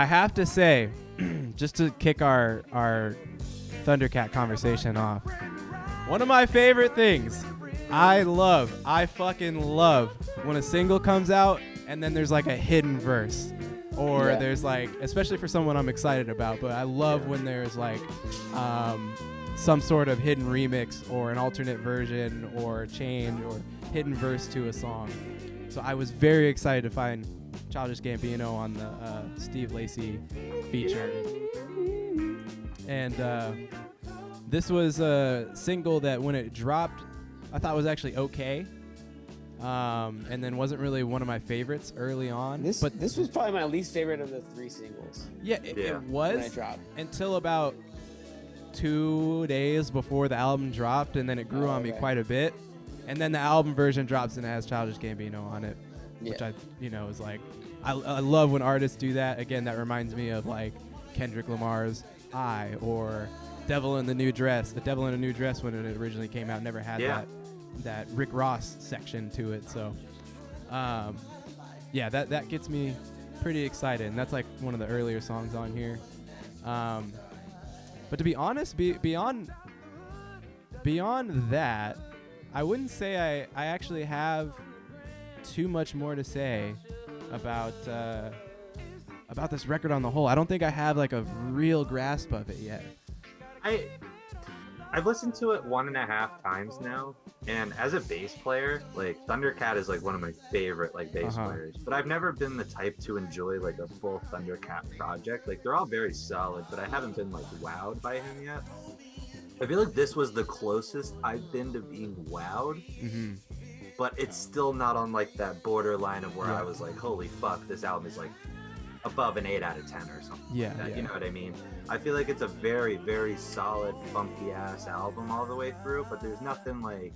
I have to say, just to kick our Thundercat conversation off, one of my favorite things, I fucking love when a single comes out and then there's like a hidden verse. Or there's like, especially for someone I'm excited about, but I love when there's like some sort of hidden remix or an alternate version or change or hidden verse to a song. So I was very excited to find Childish Gambino on the Steve Lacy feature. And this was a single that when it dropped, I thought was actually okay. And then wasn't really one of my favorites early on. This was probably my least favorite of the 3 singles. Yeah, it was when it dropped. Until about 2 days before the album dropped, and then it grew on me quite a bit. And then the album version drops and it has Childish Gambino on it, which I is like, I love when artists do that. Again, that reminds me of like Kendrick Lamar's I or Devil in the New Dress. The Devil in a New Dress, when it originally came out, never had that Rick Ross section to it. So that gets me pretty excited, and that's like one of the earlier songs on here. But to be honest, beyond that, I wouldn't say I actually have too much more to say about this record on the whole. I don't think I have like a real grasp of it yet. I've listened to it 1.5 times now, and as a bass player, like Thundercat is like one of my favorite like bass players. But I've never been the type to enjoy like a full Thundercat project. Like they're all very solid, but I haven't been like wowed by him yet. I feel like this was the closest I've been to being wowed, but it's still not on like that borderline of where I was like, holy fuck, this album is like above an 8 out of 10 or something. You know what I mean? I feel like it's a very, very solid, funky ass album all the way through, but there's nothing like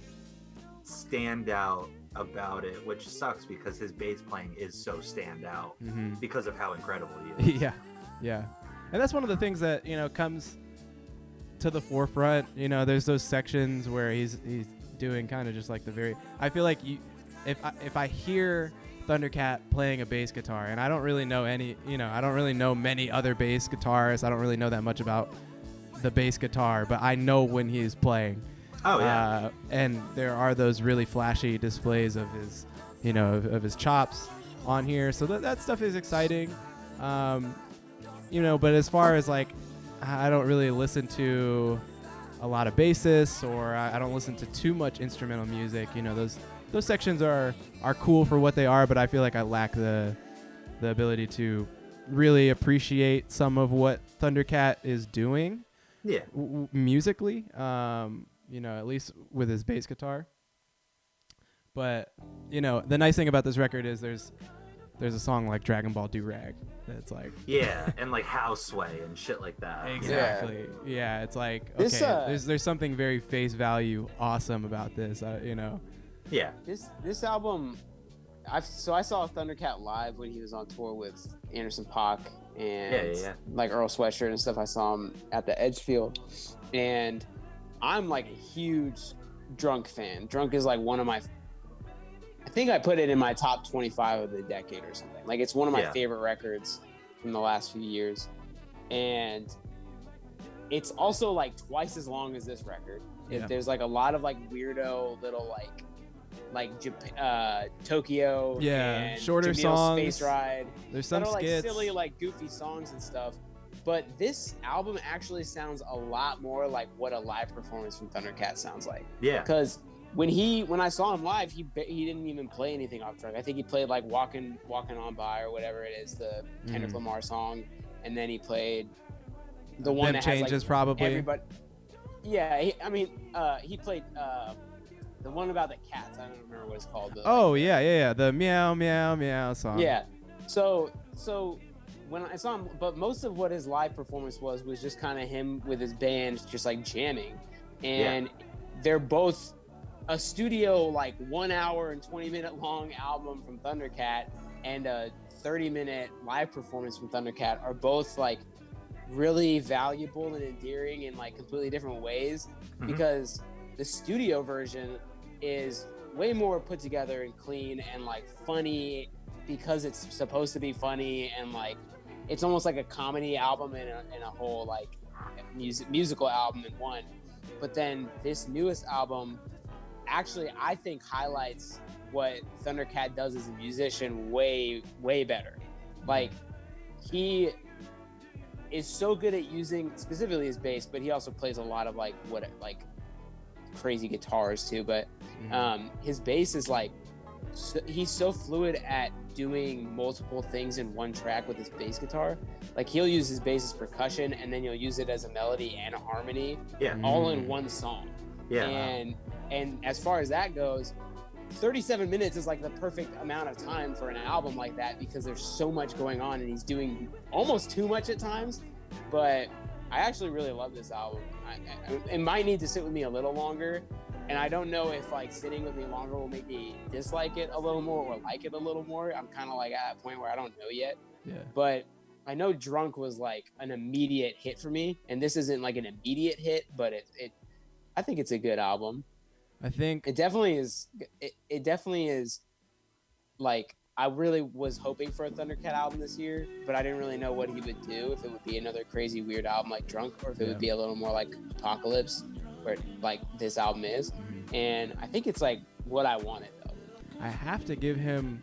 stand out about it, which sucks because his bass playing is so stand out because of how incredible he is. Yeah. And that's one of the things that, comes to the forefront. There's those sections where he's doing kind of just like I feel like if I hear Thundercat playing a bass guitar, and I don't really know I don't really know many other bass guitarists. I don't really know that much about the bass guitar, but I know when he's playing. And there are those really flashy displays of his, of his chops on here. So that stuff is exciting. But as far as like, I don't really listen to a lot of bassists, or I don't listen to too much instrumental music. Those sections are cool for what they are, but I feel like I lack the ability to really appreciate some of what Thundercat is doing. Musically, at least with his bass guitar. But the nice thing about this record is there's a song like Dragon Ball Durag that's like and like House Sway and shit like that. Exactly. Yeah, it's like okay, there's something very face value awesome about this. This album, I saw Thundercat live when he was on tour with Anderson .Paak and like Earl Sweatshirt and stuff. I saw him at the Edgefield, and I'm like a huge Drunk fan. Drunk is like one of my, I think I put it in my top 25 of the decade or something. Like it's one of my favorite records from the last few years, and it's also like twice as long as this record. There's like a lot of like weirdo little like Tokyo, and shorter Jamil songs. Space Ride. There's some like skits, silly like goofy songs and stuff. But this album actually sounds a lot more like what a live performance from Thundercat sounds like. Because when I saw him live, he didn't even play anything off track. I think he played like Walking On By or whatever it is, the Kendrick Lamar song, and then he played the one that changes has like probably. Everybody. Yeah, he played the one about the cats. I don't remember what it's called. The meow meow meow song. Yeah. So when I saw him, but most of what his live performance was just kind of him with his band just like jamming, and they're both a studio like 1 hour and 20-minute long album from Thundercat and a 30-minute live performance from Thundercat are both like really valuable and endearing in like completely different ways, because the studio version is way more put together and clean and like funny because it's supposed to be funny, and like it's almost like a comedy album and a whole like musical album in one. But then this newest album actually, I think, highlights what Thundercat does as a musician way better. Like, he is so good at using specifically his bass, but he also plays a lot of like crazy guitars too. But his bass is like, he's so fluid at doing multiple things in one track with his bass guitar. Like, he'll use his bass as percussion, and then you'll use it as a melody and a harmony, all in one song. And as far as that goes, 37 minutes is like the perfect amount of time for an album like that, because there's so much going on and he's doing almost too much at times. But I actually really love this album. It might need to sit with me a little longer, and I don't know if like sitting with me longer will make me dislike it a little more or like it a little more. I'm kind of like at that point where I don't know yet. But I know Drunk was like an immediate hit for me, and this isn't like an immediate hit, but I think it's a good album. I think it definitely is. It definitely is. Like, I really was hoping for a Thundercat album this year, but I didn't really know what he would do. If it would be another crazy weird album like Drunk, or if it would be a little more like Apocalypse, where like this album is. And I think it's like what I wanted though. I have to give him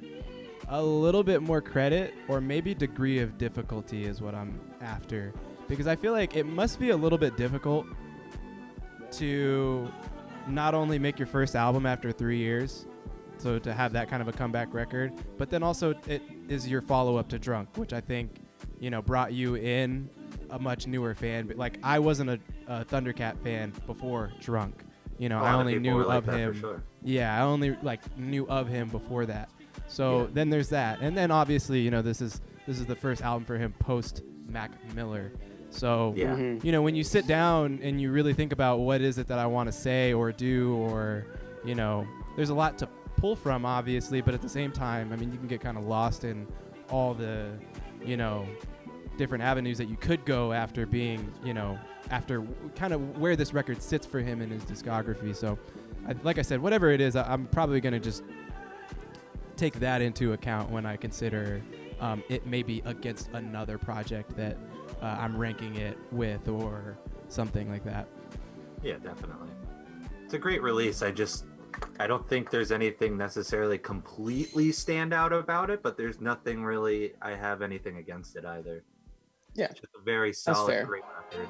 a little bit more credit, or maybe degree of difficulty is what I'm after, because I feel like it must be a little bit difficult to not only make your first album after 3 years, so to have that kind of a comeback record, but then also it is your follow-up to Drunk, which I think, you know, brought you in a much newer fan. But like, I wasn't a Thundercat fan before Drunk, you know. I only knew of him. Sure. Yeah, I only like knew of him before that. So then there's that, and then obviously, you know, this is the first album for him post Mac Miller. So, you know, when you sit down and you really think about what is it that I want to say or do, or, you know, there's a lot to pull from, obviously, but at the same time, I mean, you can get kind of lost in all the, you know, different avenues that you could go after being, you know, after kind of where this record sits for him in his discography. So, like I said, whatever it is, I'm probably going to just take that into account when I consider it maybe against another project that I'm ranking it with, or something like that. Yeah, definitely. It's a great release. I don't think there's anything necessarily completely stand out about it, but there's nothing really I have anything against it either. Yeah. It's just a very solid, great record.